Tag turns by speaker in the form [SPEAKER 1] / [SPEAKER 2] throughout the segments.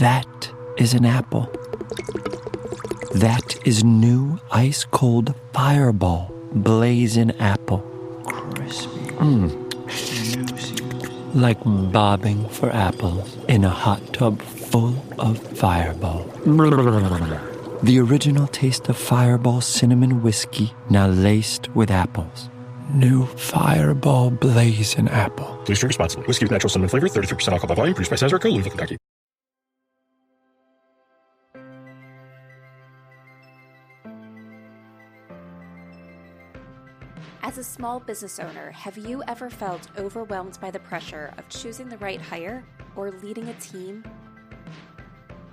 [SPEAKER 1] That is an apple. That is new ice-cold Fireball blazing apple. Crispy. Juicy. Like bobbing for apples in a hot tub full of Fireball. The original taste of Fireball cinnamon whiskey, now laced with apples. New Fireball blazing apple.
[SPEAKER 2] Please drink responsibly. Whiskey with natural cinnamon flavor, 33% alcohol by volume, produced by Sazerac, Louisville, Kentucky.
[SPEAKER 3] As a small business owner, have you ever felt overwhelmed by the pressure of choosing the right hire or leading a team?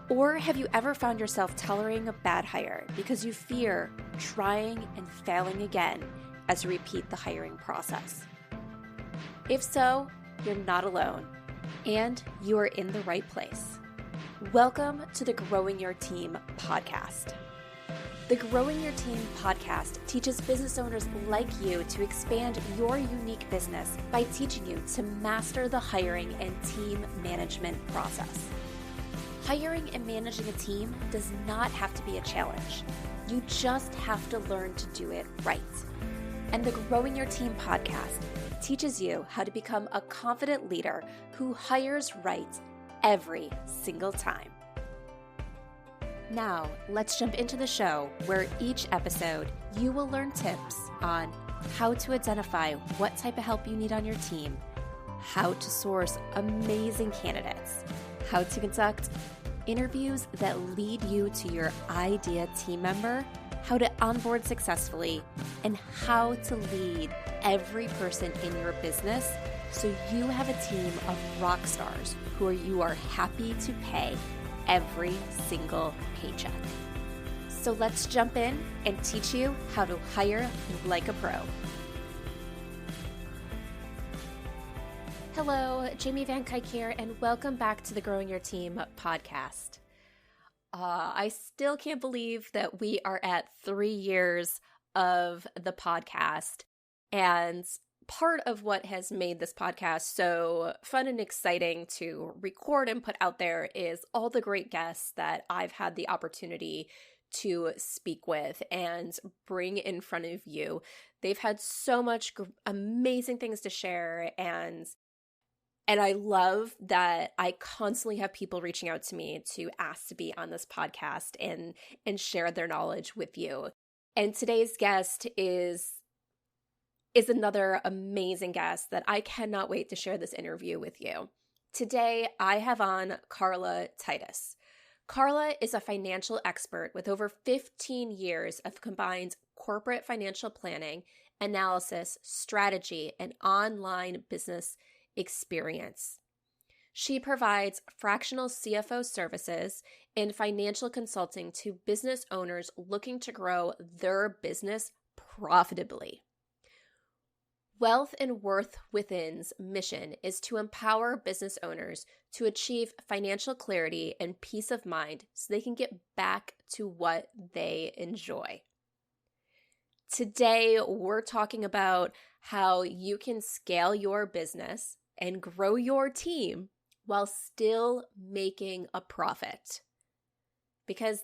[SPEAKER 3] Or have you ever found yourself tolerating a bad hire because you fear trying and failing again as you repeat the hiring process? If so, you're not alone, and you are in the right place. Welcome to the Growing Your Team podcast. The Growing Your Team podcast teaches business owners like you to expand your unique business by teaching you to master the hiring and team management process. Hiring and managing a team does not have to be a challenge. You just have to learn to do it right. And the Growing Your Team podcast teaches you how to become a confident leader who hires right every single time. Now, let's jump into the show where each episode you will learn tips on how to identify what type of help you need on your team, how to source amazing candidates, how to conduct interviews that lead you to your ideal team member, how to onboard successfully, and how to lead every person in your business so you have a team of rock stars who you are happy to pay every single paycheck. So let's jump in and teach you how to hire like a pro. Hello, Jamie Van Kuyk here, and welcome back to the Growing Your Team podcast. I still can't believe that we are at 3 years of the podcast, and part of what has made this podcast so fun and exciting to record and put out there is all the great guests that I've had the opportunity to speak with and bring in front of you. They've had so much amazing things to share, and I love that I constantly have people reaching out to me to ask to be on this podcast and share their knowledge with you. And today's guest is another amazing guest that I cannot wait to share this interview with you. Today, I have on Carla Titus. Carla is a financial expert with over 15 years of combined corporate financial planning, analysis, strategy, and online business experience. She provides fractional CFO services and financial consulting to business owners looking to grow their business profitably. Wealth and Worth Within's mission is to empower business owners to achieve financial clarity and peace of mind so they can get back to what they enjoy. Today, we're talking about how you can scale your business and grow your team while still making a profit. Because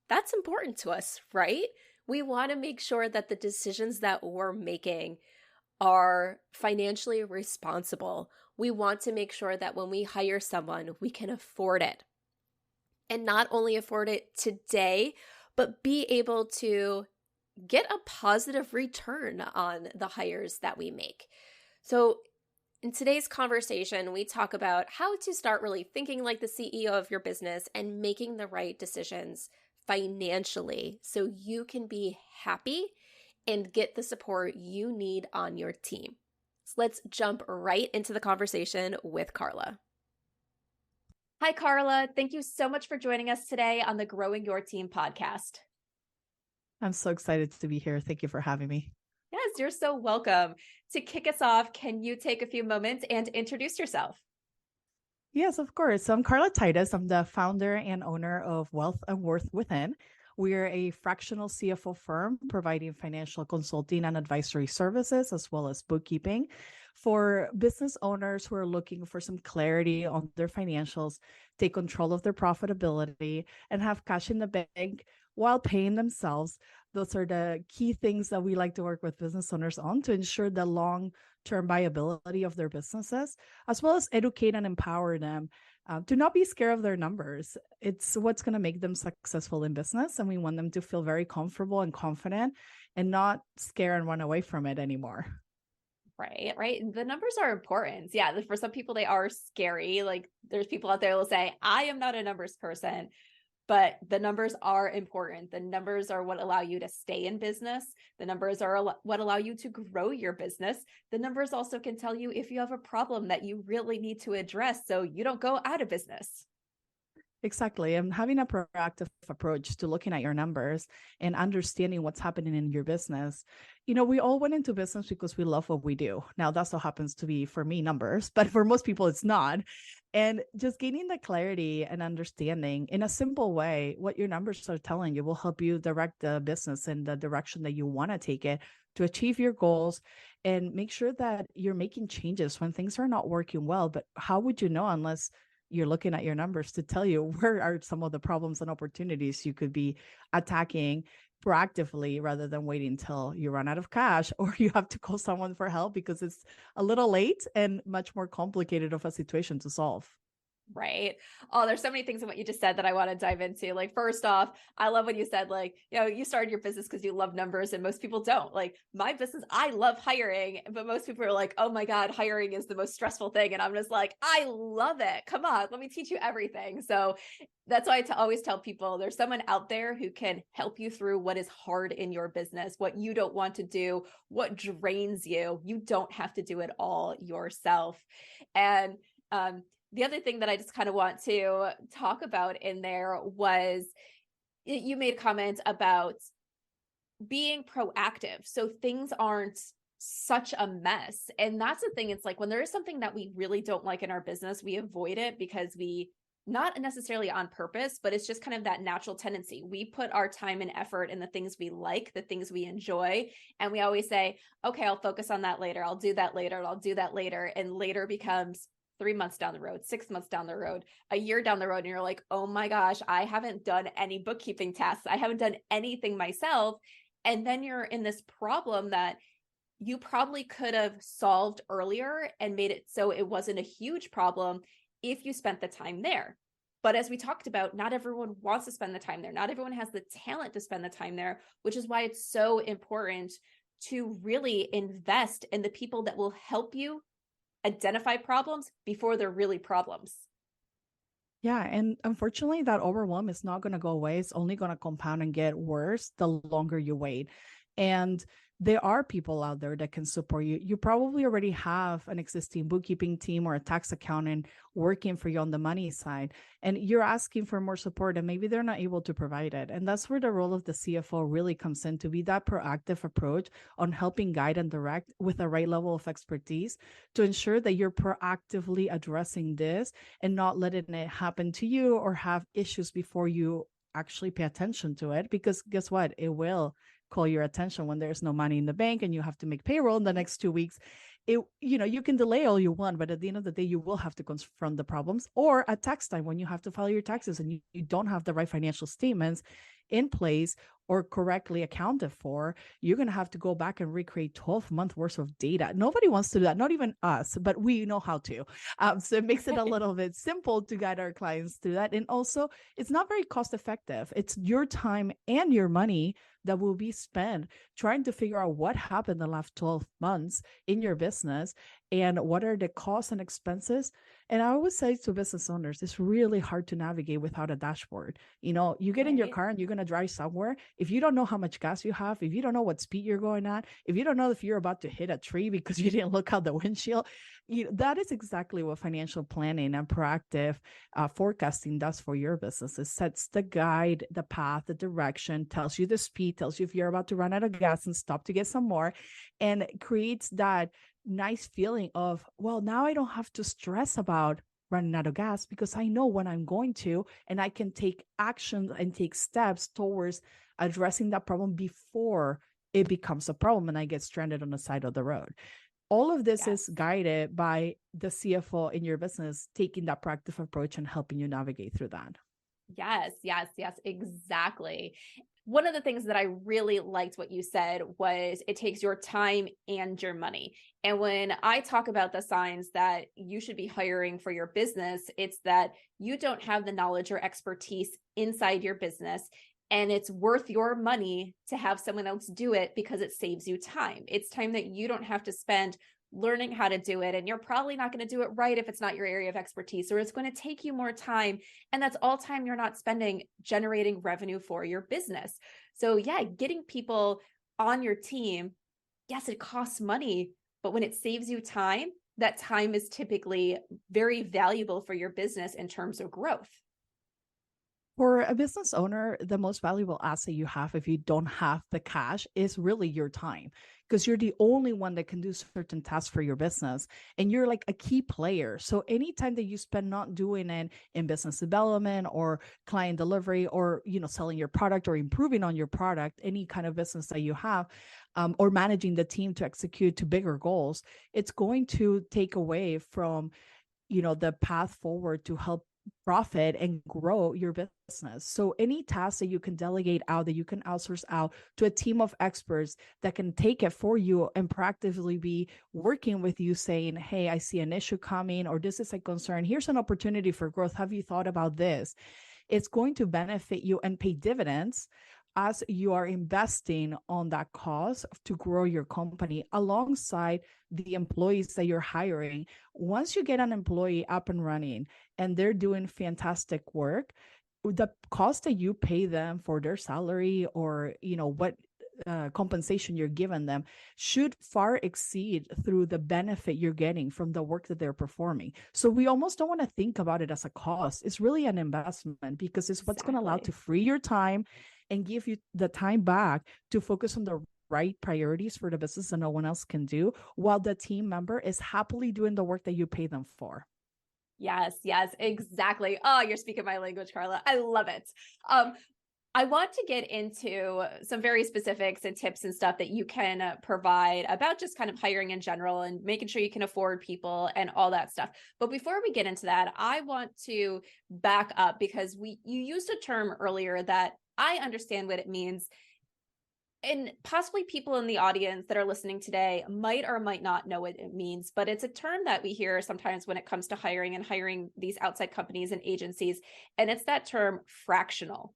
[SPEAKER 3] that's important to us, right? We want to make sure that the decisions that we're making are financially responsible. We want to make sure that when we hire someone, we can afford it. And not only afford it today, but be able to get a positive return on the hires that we make. So in today's conversation, we talk about how to start really thinking like the CEO of your business and making the right decisions financially so you can be happy and get the support you need on your team. So let's jump right into the conversation with Carla. Hi, Carla. Thank you so much for joining us today on the Growing Your Team podcast.
[SPEAKER 4] I'm so excited to be here. Thank you for having me.
[SPEAKER 3] Yes, you're so welcome. To kick us off, can you take a few moments and introduce yourself?
[SPEAKER 4] Yes, of course. So I'm Carla Titus. I'm the founder and owner of Wealth and Worth Within. We're a fractional CFO firm providing financial consulting and advisory services as well as bookkeeping. For business owners who are looking for some clarity on their financials, take control of their profitability, and have cash in the bank while paying themselves, those are the key things that we like to work with business owners on to ensure the long-term viability of their businesses, as well as educate and empower them to not be scared of their numbers. It's what's going to make them successful in business. And we want them to feel very comfortable and confident and not scare and run away from it anymore.
[SPEAKER 3] Right. The numbers are important. Yeah. For some people, they are scary. Like there's people out there who will say, I am not a numbers person, but the numbers are important. The numbers are what allow you to stay in business. The numbers are what allow you to grow your business. The numbers also can tell you if you have a problem that you really need to address so you don't go out of business.
[SPEAKER 4] Exactly. And having a proactive approach to looking at your numbers and understanding what's happening in your business. We all went into business because we love what we do. Now, that so happens to be, for me, numbers, but for most people, it's not. And just gaining the clarity and understanding in a simple way, what your numbers are telling you will help you direct the business in the direction that you want to take it to achieve your goals, and make sure that you're making changes when things are not working well. But how would you know unless you're looking at your numbers to tell you where are some of the problems and opportunities you could be attacking proactively rather than waiting until you run out of cash or you have to call someone for help because it's a little late and much more complicated of a situation to solve.
[SPEAKER 3] Right. Oh, there's so many things in what you just said that I want to dive into. Like, first off, I love when you said, like, you started your business because you love numbers and most people don't. Like my business, I love hiring, but most people are like, oh my God, hiring is the most stressful thing. And I'm just like, I love it. Come on, let me teach you everything. So that's why I always tell people there's someone out there who can help you through what is hard in your business, what you don't want to do, what drains you. You don't have to do it all yourself. And, the other thing that I just kind of want to talk about in there was you made a comment about being proactive. So things aren't such a mess. And that's the thing. It's like when there is something that we really don't like in our business, we avoid it because we, not necessarily on purpose, but it's just kind of that natural tendency. We put our time and effort in the things we like, the things we enjoy. And we always say, okay, I'll focus on that later. I'll do that later. I'll do that later. And later becomes 3 months down the road, 6 months down the road, a year down the road. And you're like, oh my gosh, I haven't done any bookkeeping tasks. I haven't done anything myself. And then you're in this problem that you probably could have solved earlier and made it so it wasn't a huge problem if you spent the time there. But as we talked about, not everyone wants to spend the time there. Not everyone has the talent to spend the time there, which is why it's so important to really invest in the people that will help you identify problems before they're really problems.
[SPEAKER 4] Yeah. And unfortunately, that overwhelm is not going to go away. It's only going to compound and get worse the longer you wait. And there are people out there that can support you. You probably already have an existing bookkeeping team or a tax accountant working for you on the money side, and you're asking for more support and maybe they're not able to provide it. And that's where the role of the CFO really comes in, to be that proactive approach on helping guide and direct with the right level of expertise to ensure that you're proactively addressing this and not letting it happen to you or have issues before you actually pay attention to it. Because guess what? It will call your attention when there's no money in the bank and you have to make payroll in the next 2 weeks. You can delay all you want, but at the end of the day, you will have to confront the problems. Or at tax time, when you have to file your taxes and you don't have the right financial statements in place or correctly accounted for, you're going to have to go back and recreate 12-month worth of data. Nobody wants to do that, not even us, but we know how to. So it makes it a little bit simple to guide our clients through that. And also, it's not very cost effective. It's your time and your money that will be spent trying to figure out what happened the last 12 months in your business and what are the costs and expenses. And I always say to business owners, it's really hard to navigate without a dashboard. You get in your car and you're going to drive somewhere. If you don't know how much gas you have, if you don't know what speed you're going at, if you don't know if you're about to hit a tree because you didn't look out the windshield, that is exactly what financial planning and proactive forecasting does for your business. It sets the guide, the path, the direction, tells you the speed, tells you if you're about to run out of gas and stop to get some more, and creates that nice feeling of, well, now I don't have to stress about running out of gas because I know when I'm going to, and I can take action and take steps towards addressing that problem before it becomes a problem and I get stranded on the side of the road. All of this
[SPEAKER 3] Yes.
[SPEAKER 4] is guided by the CFO in your business taking that proactive approach and helping you navigate through that.
[SPEAKER 3] Yes, exactly. One of the things that I really liked what you said was it takes your time and your money. And when I talk about the signs that you should be hiring for your business, it's that you don't have the knowledge or expertise inside your business. And it's worth your money to have someone else do it because it saves you time. It's time that you don't have to spend learning how to do it. And you're probably not going to do it right if it's not your area of expertise, or it's going to take you more time. And that's all time you're not spending generating revenue for your business. So yeah, getting people on your team, yes, it costs money, but when it saves you time, that time is typically very valuable for your business in terms of growth.
[SPEAKER 4] For a business owner, the most valuable asset you have if you don't have the cash is really your time, because you're the only one that can do certain tasks for your business and you're like a key player. So anytime that you spend not doing it in business development or client delivery or selling your product or improving on your product, any kind of business that you have, or managing the team to execute to bigger goals, it's going to take away from the path forward to help profit and grow your business. So any task that you can delegate out, that you can outsource out to a team of experts that can take it for you and proactively be working with you saying, hey, I see an issue coming, or this is a concern. Here's an opportunity for growth. Have you thought about this? It's going to benefit you and pay dividends as you are investing on that cause to grow your company alongside the employees that you're hiring. Once you get an employee up and running and they're doing fantastic work, the cost that you pay them for their salary or what compensation you're giving them should far exceed through the benefit you're getting from the work that they're performing. So we almost don't want to think about it as a cost. It's really an investment because it's what's going to allow to free your time and give you the time back to focus on the right priorities for the business that no one else can do, while the team member is happily doing the work that you pay them for.
[SPEAKER 3] Yes, exactly. Oh, you're speaking my language, Carla. I love it. I want to get into some very specifics and tips and stuff that you can provide about just kind of hiring in general and making sure you can afford people and all that stuff. But before we get into that, I want to back up because you used a term earlier that I understand what it means. And possibly people in the audience that are listening today might or might not know what it means, but it's a term that we hear sometimes when it comes to hiring and hiring these outside companies and agencies. And it's that term fractional.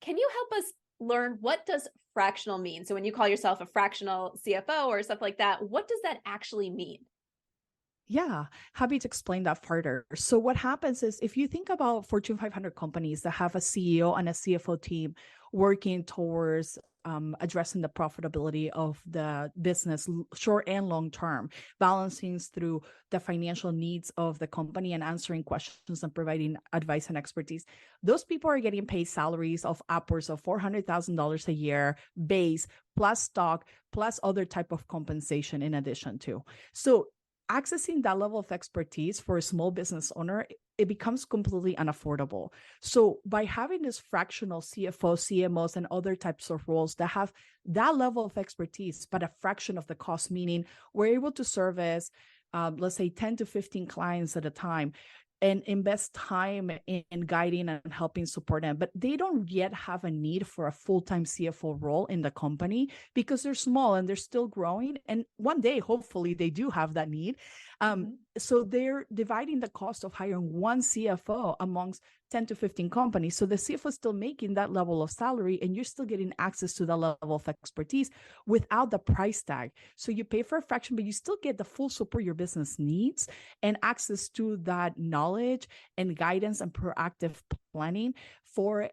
[SPEAKER 3] Can you help us learn what does fractional mean? So when you call yourself a fractional CFO or stuff like that, what does that actually mean?
[SPEAKER 4] Yeah, happy to explain that further. So what happens is if you think about Fortune 500 companies that have a CEO and a CFO team working towards addressing the profitability of the business short and long term, balancing through the financial needs of the company and answering questions and providing advice and expertise. Those people are getting paid salaries of upwards of $400,000 a year base, plus stock, plus other type of compensation in addition to. So accessing that level of expertise for a small business owner, it becomes completely unaffordable. So by having this fractional CFO, CMOs, and other types of roles that have that level of expertise, but a fraction of the cost, meaning we're able to service, let's say 10 to 15 clients at a time, and invest time in guiding and helping support them. But they don't yet have a need for a full-time CFO role in the company because they're small and they're still growing. And one day, hopefully, they do have that need. So they're dividing the cost of hiring one CFO amongst 10 to 15 companies. So the CFO is still making that level of salary and you're still getting access to that level of expertise without the price tag. So you pay for a fraction, but you still get the full support your business needs and access to that knowledge and guidance and proactive planning for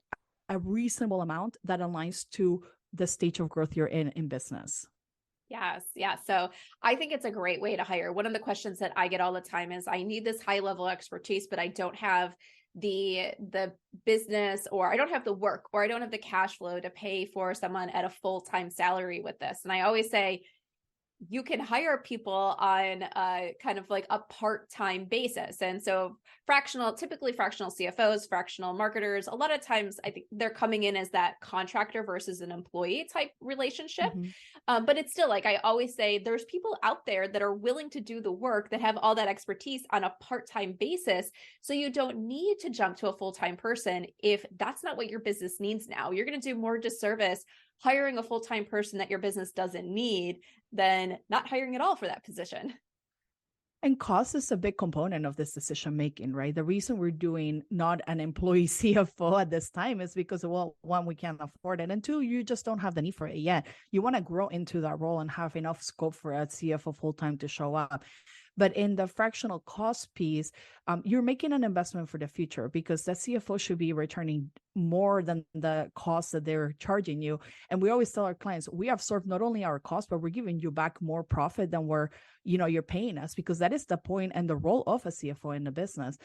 [SPEAKER 4] a reasonable amount that aligns to the stage of growth you're in business.
[SPEAKER 3] Yes. So I think it's a great way to hire. One of the questions that I get all the time is I need this high level expertise, but I don't have the business, or I don't have the work, or I don't have the cash flow to pay for someone at a full-time salary with this. And I always say, you can hire people on kind of like a part-time basis. And so typically fractional CFOs, fractional marketers, a lot of times I think they're coming in as that contractor versus an employee type relationship. But it's still, like I always say, there's people out there that are willing to do the work, that have all that expertise on a part-time basis. So you don't need to jump to a full-time person if that's not what your business needs now. You're going to do more disservice hiring a full-time person that your business doesn't need than not hiring at all for that position.
[SPEAKER 4] And cost is a big component of this decision making, right? The reason we're doing not an employee CFO at this time is because, well, one, we can't afford it, and two, you just don't have the need for it yet. You want to grow into that role and have enough scope for a CFO full time to show up. But in the fractional cost piece, you're making an investment for the future, because the CFO should be returning more than the cost that they're charging you. And we always tell our clients, we absorb not only our cost, but we're giving you back more profit than you're paying us, because that is the point and the role of a CFO in the business.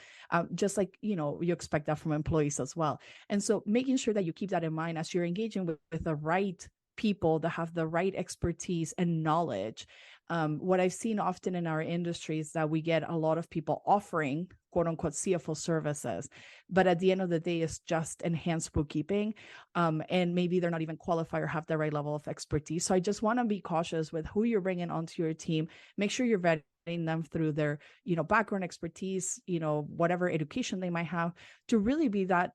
[SPEAKER 4] Just like, you expect that from employees as well. And so making sure that you keep that in mind as you're engaging with the right people that have the right expertise and knowledge. What I've seen often in our industry is that we get a lot of people offering quote unquote CFO services, but at the end of the day, it's just enhanced bookkeeping. And maybe they're not even qualified or have the right level of expertise. So I just want to be cautious with who you're bringing onto your team. Make sure you're vetting them through their, background expertise, whatever education they might have, to really be that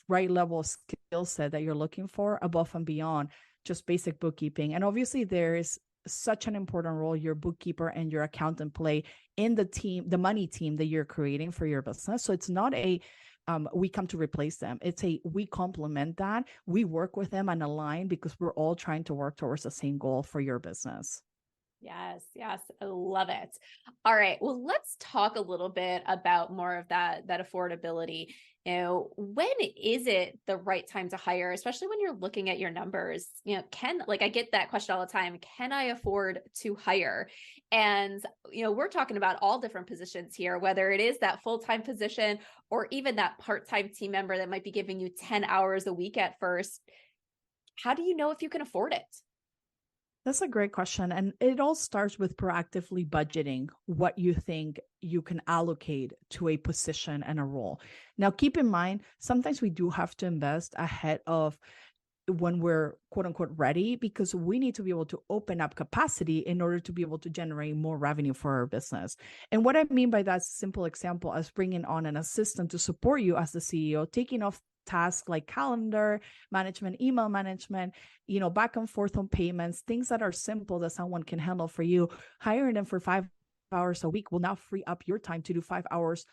[SPEAKER 4] right level of skill set that you're looking for above and beyond just basic bookkeeping. And obviously there is such an important role your bookkeeper and your accountant play in the team, the money team that you're creating for your business. So it's not we come to replace them. It's we complement that. We work with them and align, because we're all trying to work towards the same goal for your business.
[SPEAKER 3] Yes, I love it. All right, well, let's talk a little bit about more of that affordability. When is it the right time to hire, especially when you're looking at your numbers? I get that question all the time. Can I afford to hire? And, we're talking about all different positions here, whether it is that full-time position or even that part-time team member that might be giving you 10 hours a week at first. How do you know if you can afford it?
[SPEAKER 4] That's a great question. And it all starts with proactively budgeting what you think you can allocate to a position and a role. Now, keep in mind, sometimes we do have to invest ahead of when we're quote unquote ready, because we need to be able to open up capacity in order to be able to generate more revenue for our business. And what I mean by that simple example is bringing on an assistant to support you as the CEO, taking off tasks like calendar management, email management, back and forth on payments, things that are simple that someone can handle for you. Hiring them for 5 hours a week will now free up your time to do 5 hours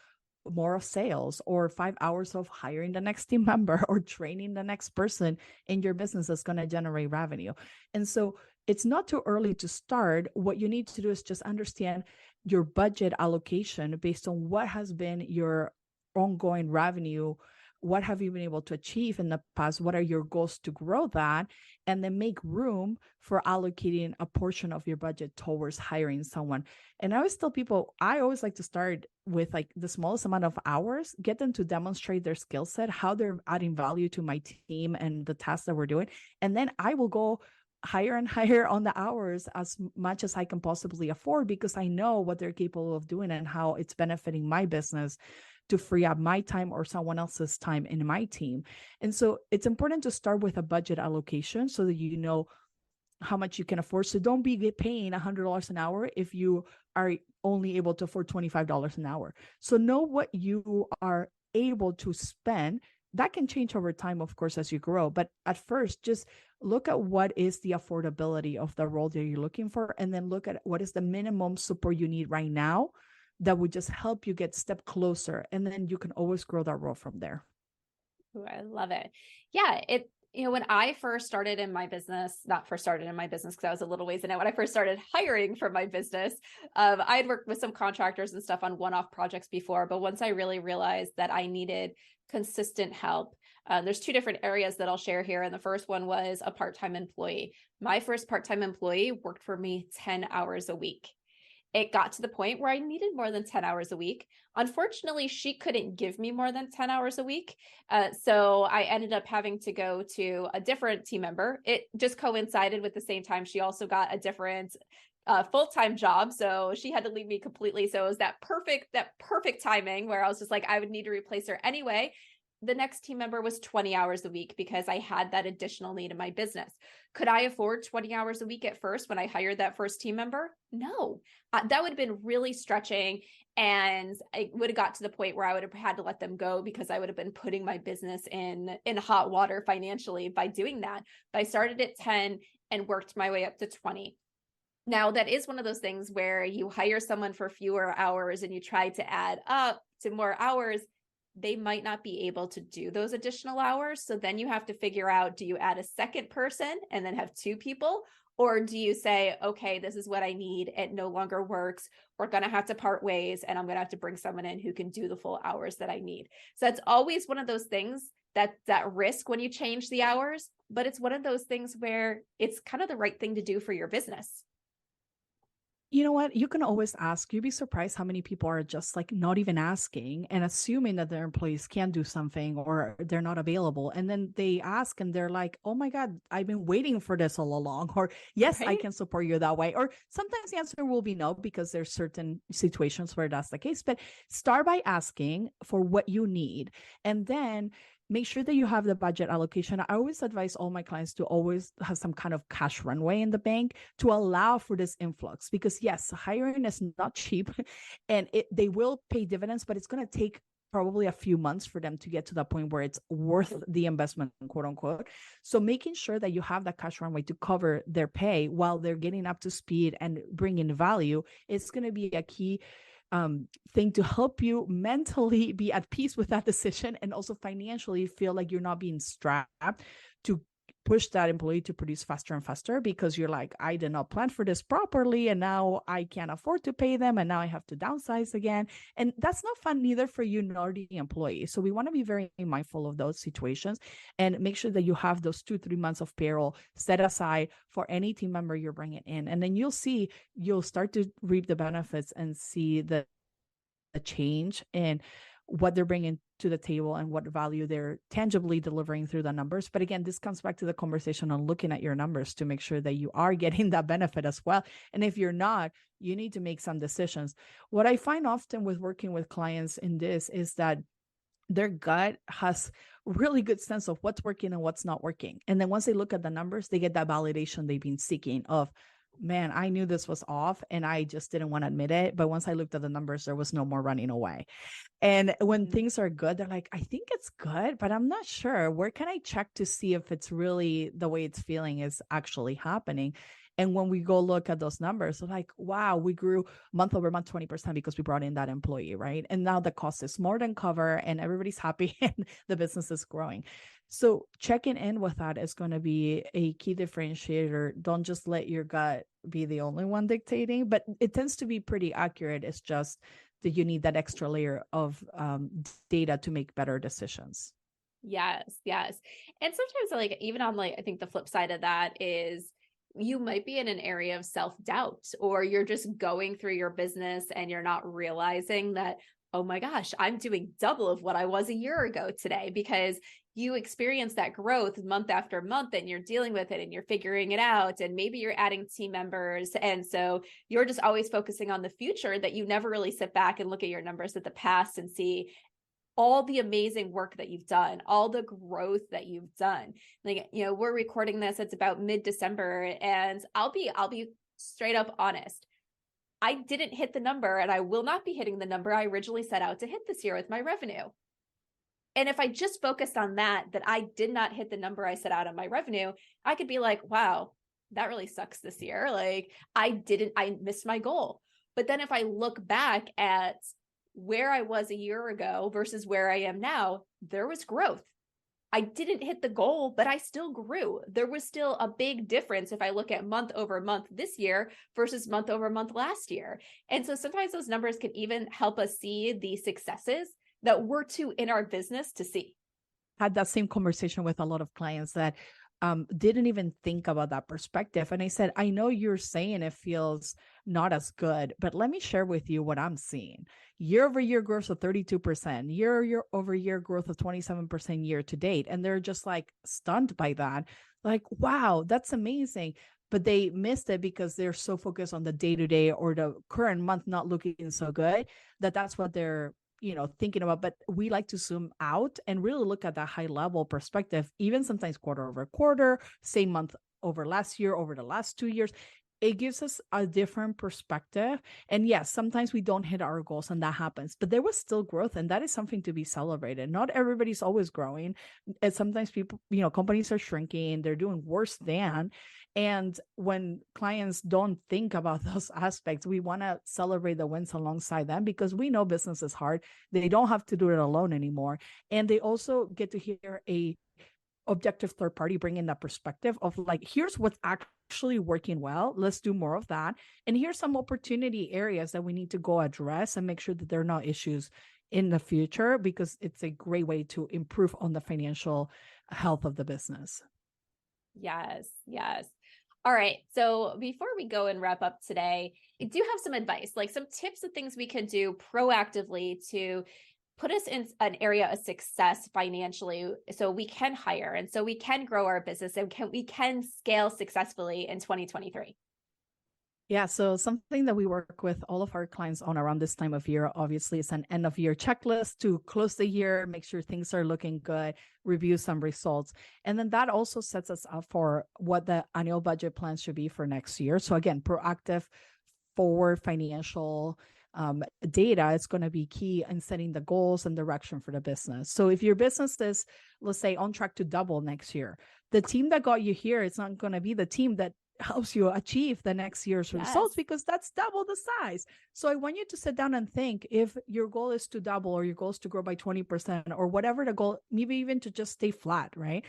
[SPEAKER 4] more of sales, or 5 hours of hiring the next team member, or training the next person in your business that's going to generate revenue. And so it's not too early to start. What you need to do is just understand your budget allocation based on what has been your ongoing revenue. What have you been able to achieve in the past? What are your goals to grow that? And then make room for allocating a portion of your budget towards hiring someone. And I always tell people, I always like to start with like the smallest amount of hours, get them to demonstrate their skill set, how they're adding value to my team and the tasks that we're doing. And then I will go higher and higher on the hours as much as I can possibly afford, because I know what they're capable of doing and how it's benefiting my business to free up my time or someone else's time in my team. And so it's important to start with a budget allocation so that you know how much you can afford. So don't be paying $100 an hour if you are only able to afford $25 an hour. So know what you are able to spend. That can change over time, of course, as you grow. But at first, just look at what is the affordability of the role that you're looking for, and then look at what is the minimum support you need right now that would just help you get a step closer. And then you can always grow that role from there.
[SPEAKER 3] Ooh, I love it. Yeah. When I first started in my business, not first started in my business because I was a little ways in it, when I first started hiring for my business, I had worked with some contractors and stuff on one-off projects before. But once I really realized that I needed consistent help, there's two different areas that I'll share here. And the first one was a part-time employee. My first part-time employee worked for me 10 hours a week. It got to the point where I needed more than 10 hours a week. Unfortunately, she couldn't give me more than 10 hours a week. So I ended up having to go to a different team member. It just coincided with the same time she also got a different full-time job. So she had to leave me completely. So it was that perfect timing where I was just like, I would need to replace her anyway. The next team member was 20 hours a week because I had that additional need in my business. Could I afford 20 hours a week at first when I hired that first team member? No, that would have been really stretching. And I would have got to the point where I would have had to let them go because I would have been putting my business in hot water financially by doing that. But I started at 10 and worked my way up to 20. Now, that is one of those things where you hire someone for fewer hours and you try to add up to more hours. They might not be able to do those additional hours. So then you have to figure out, do you add a second person and then have two people? Or do you say, okay, this is what I need. It no longer works. We're going to have to part ways and I'm going to have to bring someone in who can do the full hours that I need. So that's always one of those things that's at risk when you change the hours, but it's one of those things where it's kind of the right thing to do for your business.
[SPEAKER 4] You know what? You can always ask. You'd be surprised how many people are just like not even asking and assuming that their employees can do something or they're not available. And then they ask and they're like, oh my God, I've been waiting for this all along. Or yes, I can support you that way. Or sometimes the answer will be no, because there's certain situations where that's the case. But start by asking for what you need. And then make sure that you have the budget allocation. I always advise all my clients to always have some kind of cash runway in the bank to allow for this influx, because yes, hiring is not cheap and they will pay dividends, but it's going to take probably a few months for them to get to that point where it's worth the investment, quote unquote. So making sure that you have that cash runway to cover their pay while they're getting up to speed and bringing value is going to be a key thing to help you mentally be at peace with that decision, and also financially feel like you're not being strapped to push that employee to produce faster and faster, because you're like, I did not plan for this properly and now I can't afford to pay them and now I have to downsize again. And that's not fun neither for you nor the employee. So we want to be very mindful of those situations and make sure that you have those 2-3 months of payroll set aside for any team member you're bringing in. And then you'll start to reap the benefits and see the change in what they're bringing to the table and what value they're tangibly delivering through the numbers. But again, this comes back to the conversation on looking at your numbers to make sure that you are getting that benefit as well. And if you're not, you need to make some decisions. What I find often with working with clients in this is that their gut has really good sense of what's working and what's not working. And then once they look at the numbers, they get that validation they've been seeking of, man, I knew this was off and I just didn't want to admit it. But once I looked at the numbers, there was no more running away. And when things are good, they're like, I think it's good, but I'm not sure. Where can I check to see if it's really the way it's feeling is actually happening? And when we go look at those numbers, they're like, wow, we grew month over month 20% because we brought in that employee, right? And now the cost is more than cover and everybody's happy and the business is growing. So checking in with that is going to be a key differentiator. Don't just let your gut be the only one dictating, but it tends to be pretty accurate. It's just that you need that extra layer of data to make better decisions.
[SPEAKER 3] Yes. And sometimes even on I think the flip side of that is you might be in an area of self-doubt, or you're just going through your business and you're not realizing that, oh my gosh, I'm doing double of what I was a year ago today, because you experience that growth month after month and you're dealing with it and you're figuring it out. And maybe you're adding team members. And so you're just always focusing on the future, that you never really sit back and look at your numbers at the past and see all the amazing work that you've done, all the growth that you've done. We're recording this, it's about mid-December, and I'll be straight up honest. I didn't hit the number, and I will not be hitting the number I originally set out to hit this year with my revenue. And if I just focused on that I did not hit the number I set out on my revenue, I could be like, wow, that really sucks this year. I missed my goal. But then if I look back at where I was a year ago versus where I am now, there was growth. I didn't hit the goal, but I still grew. There was still a big difference if I look at month over month this year versus month over month last year. And so sometimes those numbers can even help us see the successes that we're too in our business to see.
[SPEAKER 4] Had that same conversation with a lot of clients that didn't even think about that perspective. And I said, I know you're saying it feels not as good, but let me share with you what I'm seeing. Year over year growth of 32%, year over year growth of 27% year to date. And they're just like stunned by that. Like, wow, that's amazing. but they missed it because they're so focused on the day-to-day or the current month not looking so good, that's what they're thinking about. But we like to zoom out and really look at that high level perspective, even sometimes quarter over quarter, same month over last year, over the last 2 years. It gives us a different perspective. And yes, sometimes we don't hit our goals and that happens, but there was still growth, and that is something to be celebrated. Not everybody's always growing. And sometimes people, companies are shrinking, they're doing worse than. And when clients don't think about those aspects, we want to celebrate the wins alongside them, because we know business is hard. They don't have to do it alone anymore. And they also get to hear a objective third party bring in that perspective of like, here's what's actually working well, let's do more of that, and here's some opportunity areas that we need to go address and make sure that there are not issues in the future, because it's a great way to improve on the financial health of the business.
[SPEAKER 3] Yes. All right. So before we go and wrap up today, I do have some advice, like some tips of things we can do proactively to put us in an area of success financially, so we can hire and so we can grow our business and we can scale successfully in 2023.
[SPEAKER 4] Yeah, so something that we work with all of our clients on around this time of year, obviously, is an end of year checklist to close the year, make sure things are looking good, review some results. And then that also sets us up for what the annual budget plan should be for next year. So again, proactive forward financial data is going to be key in setting the goals and direction for the business. So if your business is, let's say, on track to double next year, the team that got you here is not going to be the team that helps you achieve the next year's results, because that's double the size. So I want you to sit down and think, if your goal is to double, or your goal is to grow by 20%, or whatever the goal, maybe even to just stay flat, right?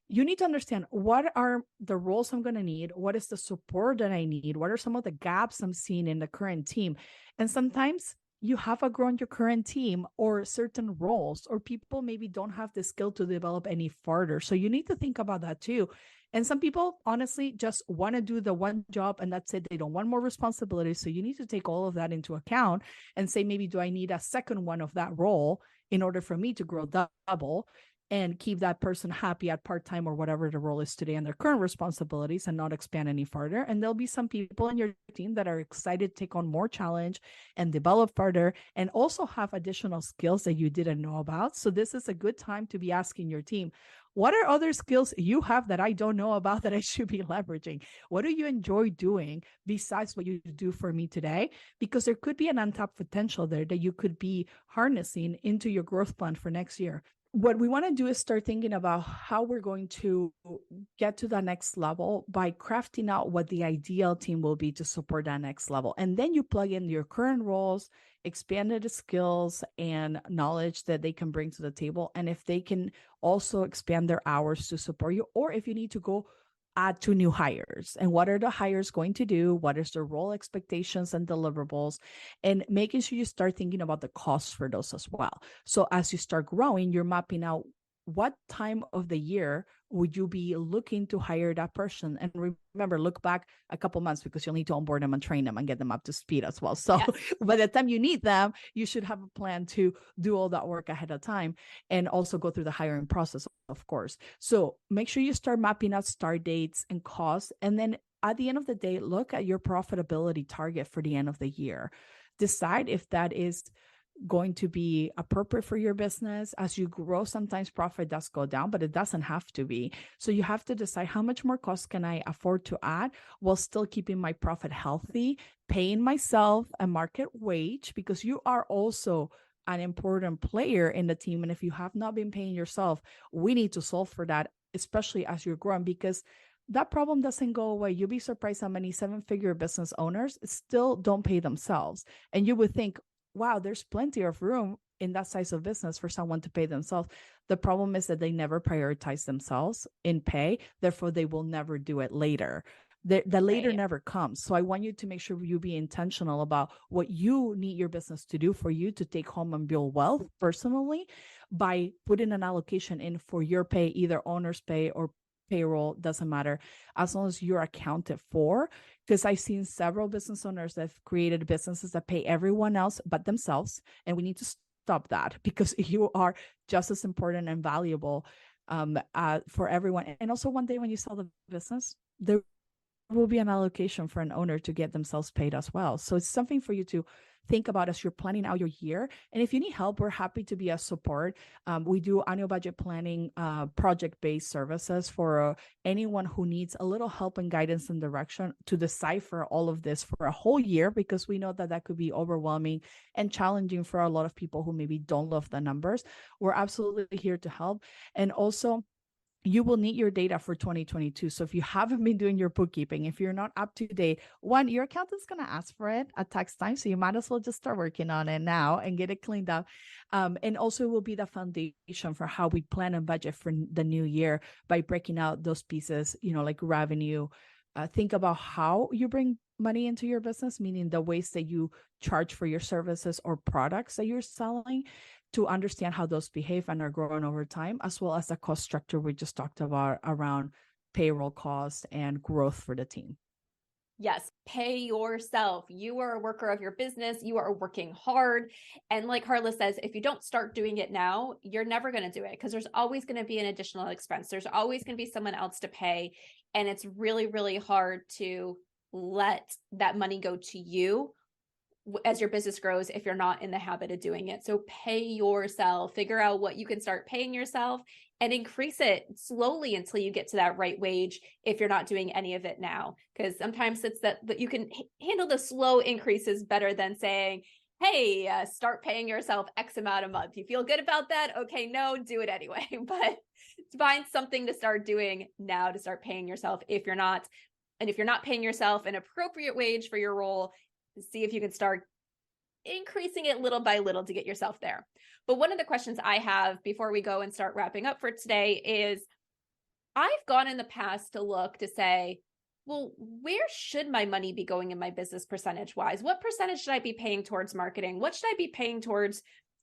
[SPEAKER 4] You need to understand, what are the roles I'm going to need? What is the support that I need? What are some of the gaps I'm seeing in the current team? And sometimes you have outgrown your current team or certain roles, or people maybe don't have the skill to develop any further. So you need to think about that too. And some people honestly just want to do the one job and that's it. They don't want more responsibility. So you need to take all of that into account and say, maybe do I need a second one of that role in order for me to grow double and keep that person happy at part-time or whatever the role is today and their current responsibilities, and not expand any further. And there'll be some people in your team that are excited to take on more challenge and develop further, and also have additional skills that you didn't know about. So this is a good time to be asking your team, what are other skills you have that I don't know about that I should be leveraging? What do you enjoy doing besides what you do for me today? Because there could be an untapped potential there that you could be harnessing into your growth plan for next year. What we want to do is start thinking about how we're going to get to the next level by crafting out what the ideal team will be to support that next level. And then you plug in your current roles, expanded skills and knowledge that they can bring to the table. And if they can also expand their hours to support you, or if you need to go add 2 new hires, and what are the hires going to do? What is their role expectations and deliverables? And making sure you start thinking about the costs for those as well. So as you start growing, you're mapping out what time of the year would you be looking to hire that person? And remember, look back a couple months, because you'll need to onboard them and train them and get them up to speed as well. So by the time you need them, you should have a plan to do all that work ahead of time, and also go through the hiring process, of course. So make sure you start mapping out start dates and costs. And then at the end of the day, look at your profitability target for the end of the year. Decide if that is going to be appropriate for your business. As you grow, sometimes profit does go down, but it doesn't have to be. So you have to decide, how much more cost can I afford to add while still keeping my profit healthy, paying myself a market wage, because you are also an important player in the team. And if you have not been paying yourself, we need to solve for that, especially as you're growing, because that problem doesn't go away. You'll be surprised how many 7-figure business owners still don't pay themselves. And you would think, wow, there's plenty of room in that size of business for someone to pay themselves. The problem is that they never prioritize themselves in pay. Therefore, they will never do it later. The later never comes. So I want you to make sure you be intentional about what you need your business to do for you to take home and build wealth personally, by putting an allocation in for your pay, either owner's pay or payroll, doesn't matter, as long as you're accounted for. Because I've seen several business owners that have created businesses that pay everyone else but themselves. And we need to stop that, because you are just as important and valuable for everyone. And also, one day when you sell the business, there will be an allocation for an owner to get themselves paid as well. So it's something for you to think about as you're planning out your year. And if you need help, we're happy to be a support. We do annual budget planning, project-based services for anyone who needs a little help and guidance and direction to decipher all of this for a whole year, because we know that that could be overwhelming and challenging for a lot of people who maybe don't love the numbers. We're absolutely here to help. And also, you will need your data for 2022. So if you haven't been doing your bookkeeping, if you're not up to date, one, your accountant's going to ask for it at tax time. So you might as well just start working on it now and get it cleaned up. And also it will be the foundation for how we plan and budget for the new year by breaking out those pieces, like revenue. Think about how you bring money into your business, meaning the ways that you charge for your services or products that you're selling, to understand how those behave and are growing over time, as well as the cost structure we just talked about around payroll costs and growth for the team.
[SPEAKER 3] Yes, pay yourself. You are a worker of your business. You are working hard. And like Carla says, if you don't start doing it now, you're never going to do it, because there's always going to be an additional expense. There's always going to be someone else to pay. And it's really, really hard to let that money go to you as your business grows if you're not in the habit of doing it. So pay yourself, figure out what you can start paying yourself, and increase it slowly until you get to that right wage if you're not doing any of it now. Because sometimes it's that you can handle the slow increases better than saying, hey, start paying yourself X amount a month. You feel good about that? Okay, no, do it anyway. But find something to start doing now to start paying yourself if you're not. And if you're not paying yourself an appropriate wage for your role, see if you can start increasing it little by little to get yourself there. But one of the questions I have before we go and start wrapping up for today is, I've gone in the past to look to say, well, where should my money be going in my business percentage wise? What percentage should I be paying towards marketing? What should I be paying towards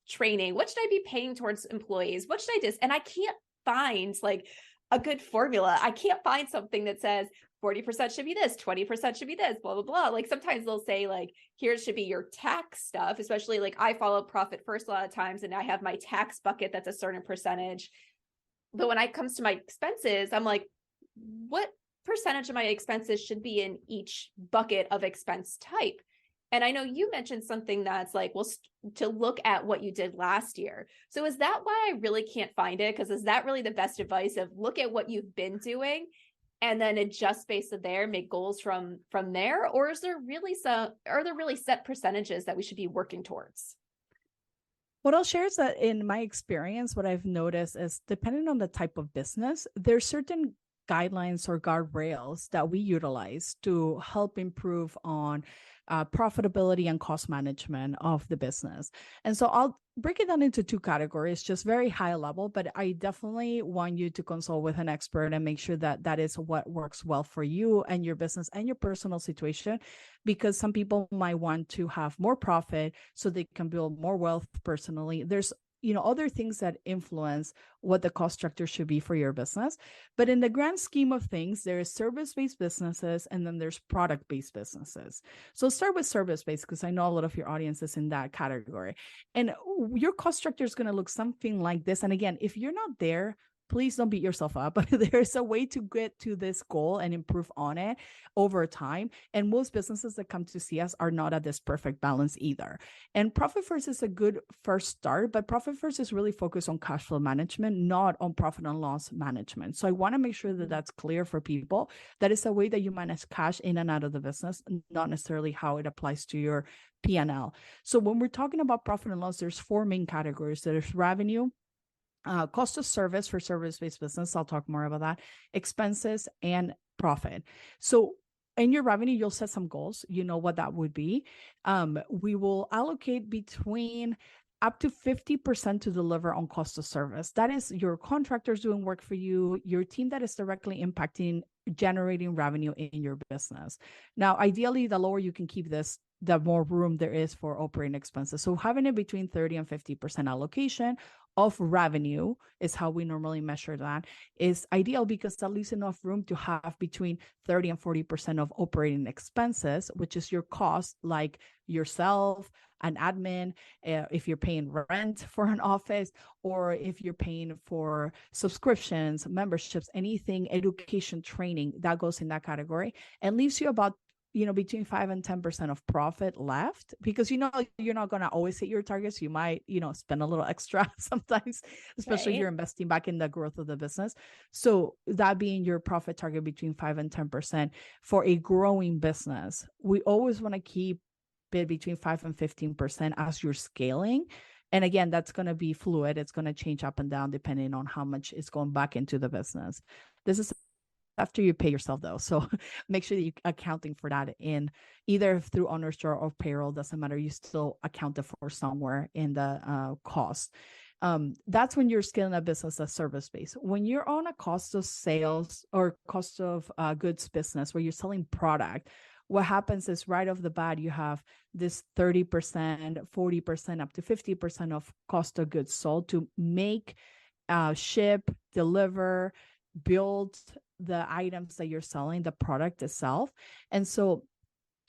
[SPEAKER 3] training? What should I be paying towards employees? What should I do? And I can't find like a good formula. I can't find something that says 40% should be this, 20% should be this, blah, blah, blah. Like sometimes they'll say like, here should be your tax stuff, especially like I follow Profit First a lot of times, and I have my tax bucket that's a certain percentage. But when it comes to my expenses, I'm like, what percentage of my expenses should be in each bucket of expense type? And I know you mentioned something that's like, well, to look at what you did last year. So is that why I really can't find it? Because is that really the best advice of look at what you've been doing and then adjust based on there, make goals from there? Or is there really are there really set percentages that we should be working towards?
[SPEAKER 4] What I'll share is that in my experience, what I've noticed is depending on the type of business, there's certain guidelines or guardrails that we utilize to help improve on profitability and cost management of the business. And so I'll break it down into two categories, just very high level, but I definitely want you to consult with an expert and make sure that that is what works well for you and your business and your personal situation, because some people might want to have more profit so they can build more wealth personally. There's other things that influence what the cost structure should be for your business. But in the grand scheme of things, there is service-based businesses and then there's product-based businesses. So start with service-based, because I know a lot of your audience is in that category. And your cost structure is going to look something like this. And again, if you're not there, please don't beat yourself up. There's a way to get to this goal and improve on it over time. And most businesses that come to see us are not at this perfect balance either. And Profit First is a good first start, but Profit First is really focused on cash flow management, not on profit and loss management. So I want to make sure that that's clear for people. That is a way that you manage cash in and out of the business, not necessarily how it applies to your P&L. So when we're talking about profit and loss, there's four main categories. There's revenue, cost of service for service-based business. I'll talk more about that. Expenses and profit. So in your revenue, you'll set some goals. You know what that would be. We will allocate between up to 50% to deliver on cost of service. That is your contractors doing work for you, your team that is directly impacting generating revenue in your business. Now, ideally, the lower you can keep this, the more room there is for operating expenses. So having it between 30 and 50% allocation of revenue is how we normally measure that, is ideal because that leaves enough room to have between 30 and 40% of operating expenses, which is your cost, like yourself, an admin, if you're paying rent for an office, or if you're paying for subscriptions, memberships, anything, education, training, that goes in that category, and leaves you about between 5 and 10% of profit left, because you're not going to always hit your targets. You might spend a little extra sometimes, especially if you're investing back in the growth of the business. So that being your profit target between 5 and 10% for a growing business, we always want to keep it between 5 and 15% as you're scaling. And again, that's going to be fluid. It's going to change up and down depending on how much is going back into the business. This is after you pay yourself, though. So make sure that you're accounting for that in either through owner's jar or payroll. Doesn't matter. You still account it for somewhere in the cost. That's when you're scaling a business as service-based. When you're on a cost of sales or cost of goods business where you're selling product, what happens is right off the bat, you have this 30%, 40%, up to 50% of cost of goods sold to make, ship, deliver, build the items that you're selling, the product itself. And so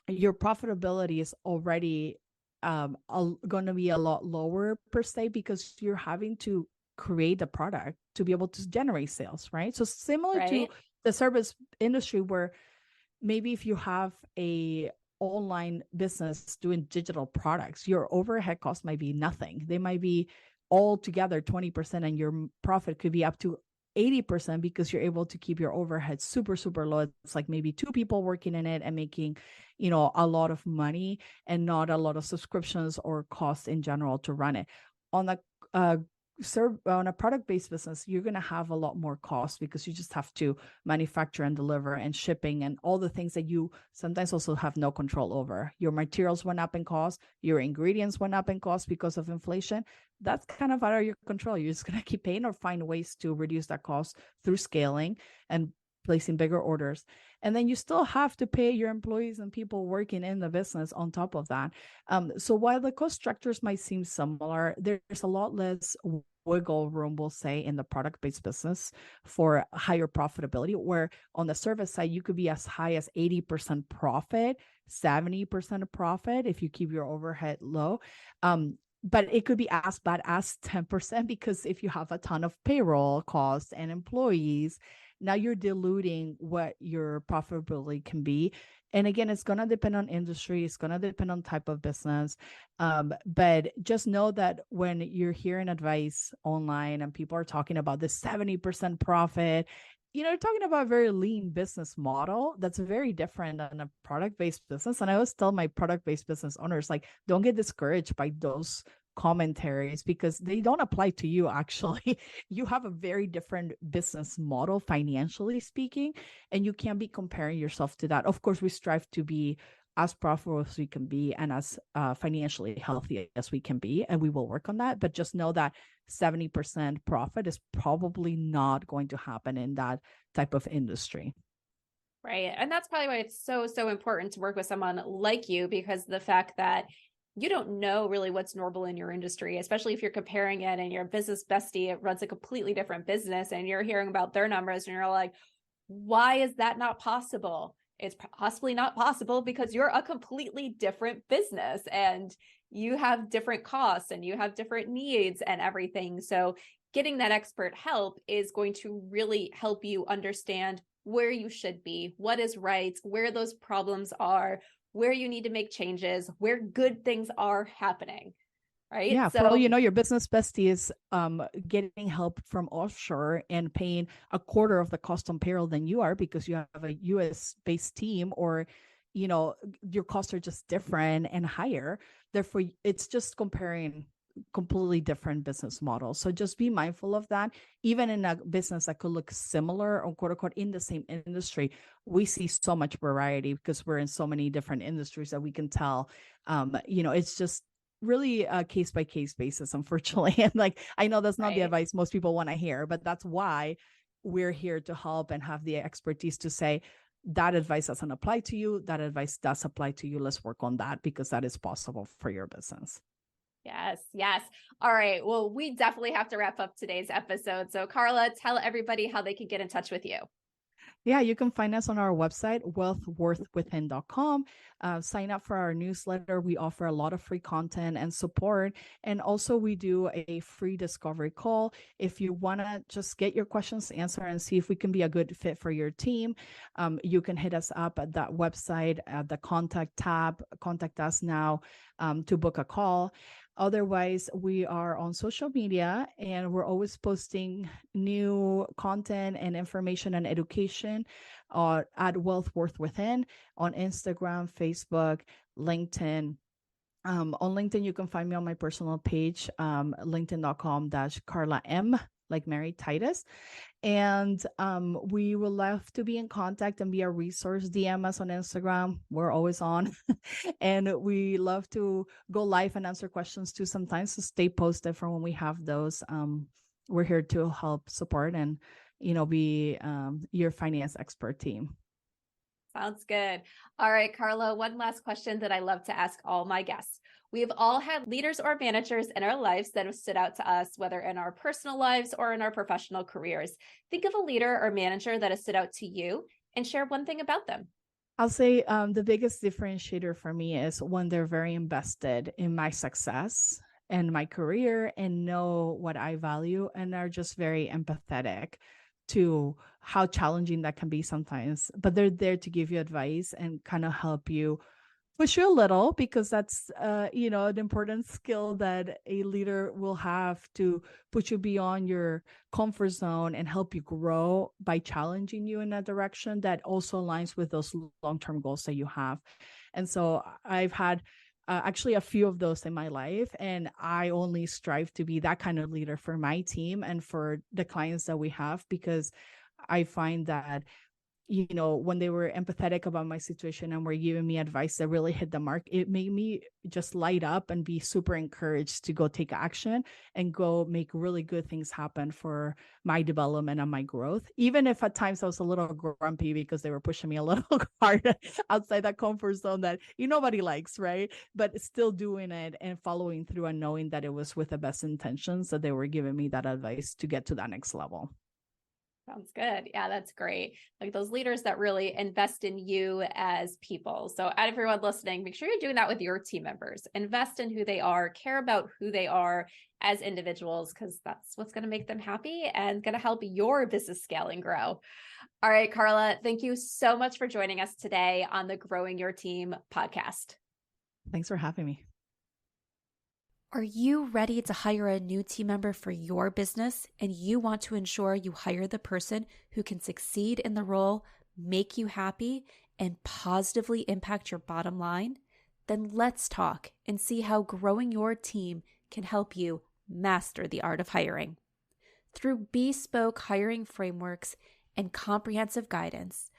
[SPEAKER 4] your profitability is already going to be a lot lower per se, because you're having to create a product to be able to generate sales, right? So similar to the service industry, where maybe if you have a online business doing digital products, your overhead cost might be nothing. They might be all together 20%, and your profit could be up to 80% because you're able to keep your overhead super, super low. It's like maybe 2 people working in it and making, a lot of money and not a lot of subscriptions or costs in general to run it. On a product-based business, you're going to have a lot more costs because you just have to manufacture and deliver and shipping and all the things that you sometimes also have no control over. Your materials went up in cost, your ingredients went up in cost because of inflation. That's kind of out of your control. You're just going to keep paying or find ways to reduce that cost through scaling and placing bigger orders. And then you still have to pay your employees and people working in the business on top of that. So while the cost structures might seem similar, there's a lot less wiggle room, we'll say, in the product-based business for higher profitability, where on the service side, you could be as high as 80% profit, 70% of profit if you keep your overhead low. But it could be as bad as 10%, because if you have a ton of payroll costs and employees, now you're diluting what your profitability can be. And again, it's going to depend on industry. It's going to depend on type of business. But just know that when you're hearing advice online and people are talking about this 70% profit, you're talking about a very lean business model that's very different than a product-based business. And I always tell my product-based business owners, like, don't get discouraged by those commentaries, because they don't apply to you. Actually, you have a very different business model, financially speaking, and you can't be comparing yourself to that. Of course, we strive to be as profitable as we can be and as financially healthy as we can be, and we will work on that. But just know that 70% profit is probably not going to happen in that type of industry.
[SPEAKER 3] Right. And that's probably why it's so, so important to work with someone like you, because the fact that you don't know really what's normal in your industry, especially if you're comparing it and your business bestie, it runs a completely different business and you're hearing about their numbers and you're like, why is that not possible? It's possibly not possible because you're a completely different business and you have different costs and you have different needs and everything. So getting that expert help is going to really help you understand where you should be, what is right, where those problems are, where you need to make changes, where good things are happening, right?
[SPEAKER 4] Yeah, for all you know, your business bestie is getting help from offshore and paying a quarter of the cost on payroll than you are, because you have a US-based team, or, your costs are just different and higher. Therefore, it's just comparing completely different business models. So just be mindful of that. Even in a business that could look similar or quote unquote in the same industry, we see so much variety because we're in so many different industries that we can tell. It's just really a case by case basis, unfortunately. And like, I know that's not the advice most people want to hear, but that's why we're here to help and have the expertise to say that advice doesn't apply to you. That advice does apply to you. Let's work on that, because that is possible for your business.
[SPEAKER 3] Yes, yes. All right. Well, we definitely have to wrap up today's episode. So, Carla, tell everybody how they can get in touch with you.
[SPEAKER 4] Yeah, you can find us on our website, wealthworthwithin.com. Sign up for our newsletter. We offer a lot of free content and support. And also, we do a free discovery call. If you want to just get your questions answered and see if we can be a good fit for your team, you can hit us up at that website, at the contact tab, contact us now to book a call. Otherwise, we are on social media and we're always posting new content and information and education at Wealth Worth Within on Instagram, Facebook, LinkedIn. On LinkedIn, you can find me on my personal page, linkedin.com/Carla M, like Mary Titus. And we would love to be in contact and be a resource. DM us on Instagram. We're always on. And we love to go live and answer questions too sometimes. So stay posted for when we have those. We're here to help support and, be your finance expert team.
[SPEAKER 3] Sounds good. All right, Carla, one last question that I love to ask all my guests. We've all had leaders or managers in our lives that have stood out to us, whether in our personal lives or in our professional careers. Think of a leader or manager that has stood out to you and share one thing about them.
[SPEAKER 4] I'll say the biggest differentiator for me is when they're very invested in my success and my career and know what I value and are just very empathetic to how challenging that can be sometimes. But they're there to give you advice and kind of help you push you a little, because that's an important skill that a leader will have, to put you beyond your comfort zone and help you grow by challenging you in a direction that also aligns with those long-term goals that you have. And so I've had actually a few of those in my life, and I only strive to be that kind of leader for my team and for the clients that we have, because I find that when they were empathetic about my situation and were giving me advice that really hit the mark, it made me just light up and be super encouraged to go take action and go make really good things happen for my development and my growth. Even if at times I was a little grumpy because they were pushing me a little hard outside that comfort zone that nobody likes, right? But still doing it and following through and knowing that it was with the best intentions that they were giving me that advice to get to that next level.
[SPEAKER 3] Sounds good. Yeah, that's great. Like those leaders that really invest in you as people. So everyone listening, make sure you're doing that with your team members. Invest in who they are, care about who they are as individuals, because that's what's going to make them happy and going to help your business scale and grow. All right, Carla, thank you so much for joining us today on the Growing Your Team podcast.
[SPEAKER 4] Thanks for having me.
[SPEAKER 3] Are you ready to hire a new team member for your business and you want to ensure you hire the person who can succeed in the role, make you happy, and positively impact your bottom line? Then let's talk and see how growing your team can help you master the art of hiring. Through bespoke hiring frameworks and comprehensive guidance,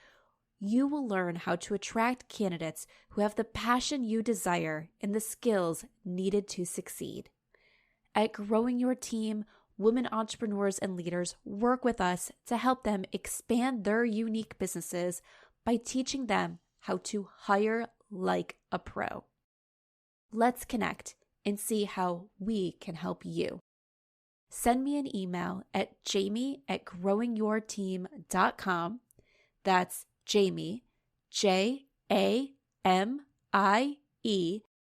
[SPEAKER 3] you will learn how to attract candidates who have the passion you desire and the skills needed to succeed. At Growing Your Team, women entrepreneurs and leaders work with us to help them expand their unique businesses by teaching them how to hire like a pro. Let's connect and see how we can help you. Send me an email at jamie@growingyourteam.com. That's Jamie, JAMIE,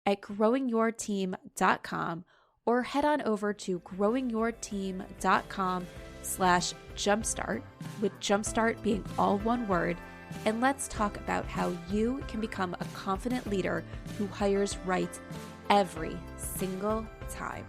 [SPEAKER 3] @growingyourteam.com, or head on over to growingyourteam.com/jumpstart, with jumpstart being all one word, and let's talk about how you can become a confident leader who hires right every single time.